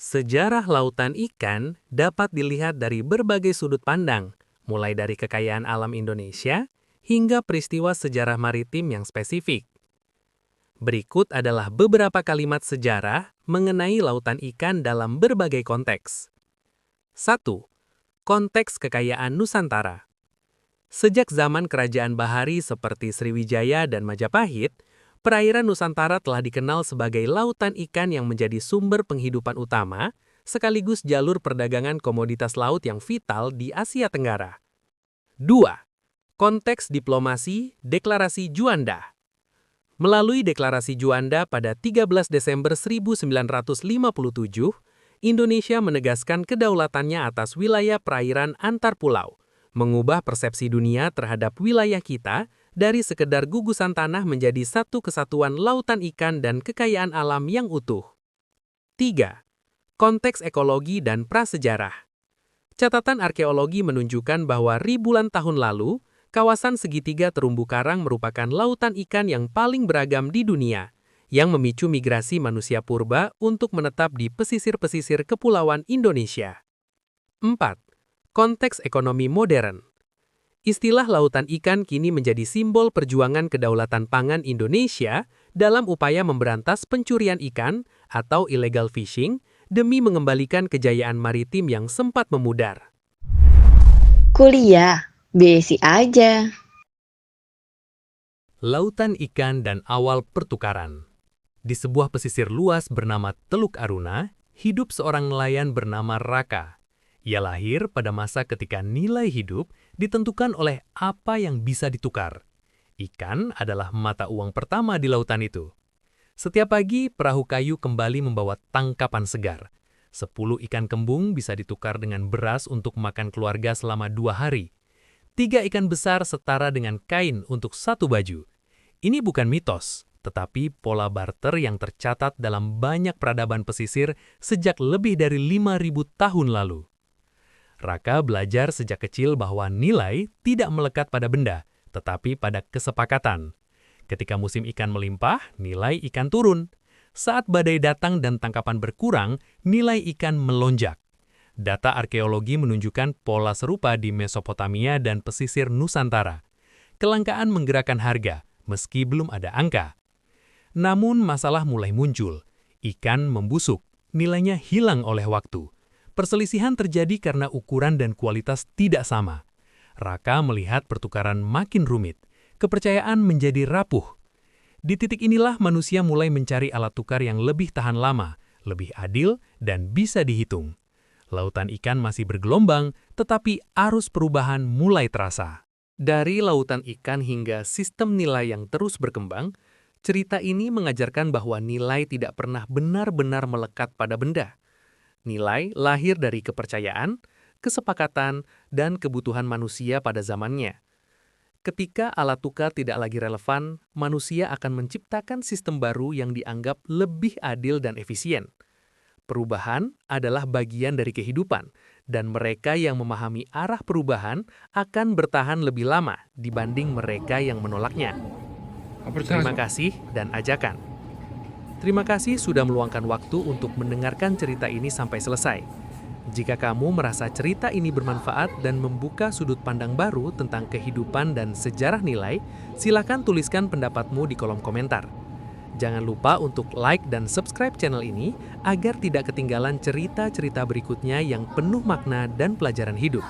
Sejarah lautan ikan dapat dilihat dari berbagai sudut pandang, mulai dari kekayaan alam Indonesia hingga peristiwa sejarah maritim yang spesifik. Berikut adalah beberapa kalimat sejarah mengenai lautan ikan dalam berbagai konteks. 1. Konteks kekayaan Nusantara. Sejak zaman kerajaan bahari seperti Sriwijaya dan Majapahit, perairan Nusantara telah dikenal sebagai lautan ikan yang menjadi sumber penghidupan utama, sekaligus jalur perdagangan komoditas laut yang vital di Asia Tenggara. 2. Konteks diplomasi Deklarasi Juanda. Melalui Deklarasi Juanda pada 13 Desember 1957, Indonesia menegaskan kedaulatannya atas wilayah perairan antar pulau, mengubah persepsi dunia terhadap wilayah kita dari sekedar gugusan tanah menjadi satu kesatuan lautan ikan dan kekayaan alam yang utuh. 3. Konteks ekologi dan prasejarah. Catatan arkeologi menunjukkan bahwa ribuan tahun lalu, kawasan segitiga terumbu karang merupakan lautan ikan yang paling beragam di dunia, yang memicu migrasi manusia purba untuk menetap di pesisir-pesisir kepulauan Indonesia. 4. Konteks ekonomi modern. Istilah lautan ikan kini menjadi simbol perjuangan kedaulatan pangan Indonesia dalam upaya memberantas pencurian ikan atau illegal fishing demi mengembalikan kejayaan maritim yang sempat memudar. Kuliah, besi aja. Lautan ikan dan awal pertukaran. Di sebuah pesisir luas bernama Teluk Aruna, hidup seorang nelayan bernama Raka. Ia lahir pada masa ketika nilai hidup ditentukan oleh apa yang bisa ditukar. Ikan adalah mata uang pertama di lautan itu. Setiap pagi, perahu kayu kembali membawa tangkapan segar. 10 ikan kembung bisa ditukar dengan beras untuk makan keluarga selama 2 hari. 3 ikan besar setara dengan kain untuk 1 baju. Ini bukan mitos, tetapi pola barter yang tercatat dalam banyak peradaban pesisir sejak lebih dari 5.000 tahun lalu. Raka belajar sejak kecil bahwa nilai tidak melekat pada benda, tetapi pada kesepakatan. Ketika musim ikan melimpah, nilai ikan turun. Saat badai datang dan tangkapan berkurang, nilai ikan melonjak. Data arkeologi menunjukkan pola serupa di Mesopotamia dan pesisir Nusantara. Kelangkaan menggerakkan harga, meski belum ada angka. Namun masalah mulai muncul. Ikan membusuk, nilainya hilang oleh waktu. Perselisihan terjadi karena ukuran dan kualitas tidak sama. Raka melihat pertukaran makin rumit. Kepercayaan menjadi rapuh. Di titik inilah manusia mulai mencari alat tukar yang lebih tahan lama, lebih adil, dan bisa dihitung. Lautan ikan masih bergelombang, tetapi arus perubahan mulai terasa. Dari lautan ikan hingga sistem nilai yang terus berkembang, cerita ini mengajarkan bahwa nilai tidak pernah benar-benar melekat pada benda. Nilai lahir dari kepercayaan, kesepakatan, dan kebutuhan manusia pada zamannya. Ketika alat tukar tidak lagi relevan, manusia akan menciptakan sistem baru yang dianggap lebih adil dan efisien. Perubahan adalah bagian dari kehidupan, dan mereka yang memahami arah perubahan akan bertahan lebih lama dibanding mereka yang menolaknya. Terima kasih dan ajakan. Terima kasih sudah meluangkan waktu untuk mendengarkan cerita ini sampai selesai. Jika kamu merasa cerita ini bermanfaat dan membuka sudut pandang baru tentang kehidupan dan sejarah nilai, silakan tuliskan pendapatmu di kolom komentar. Jangan lupa untuk like dan subscribe channel ini agar tidak ketinggalan cerita-cerita berikutnya yang penuh makna dan pelajaran hidup.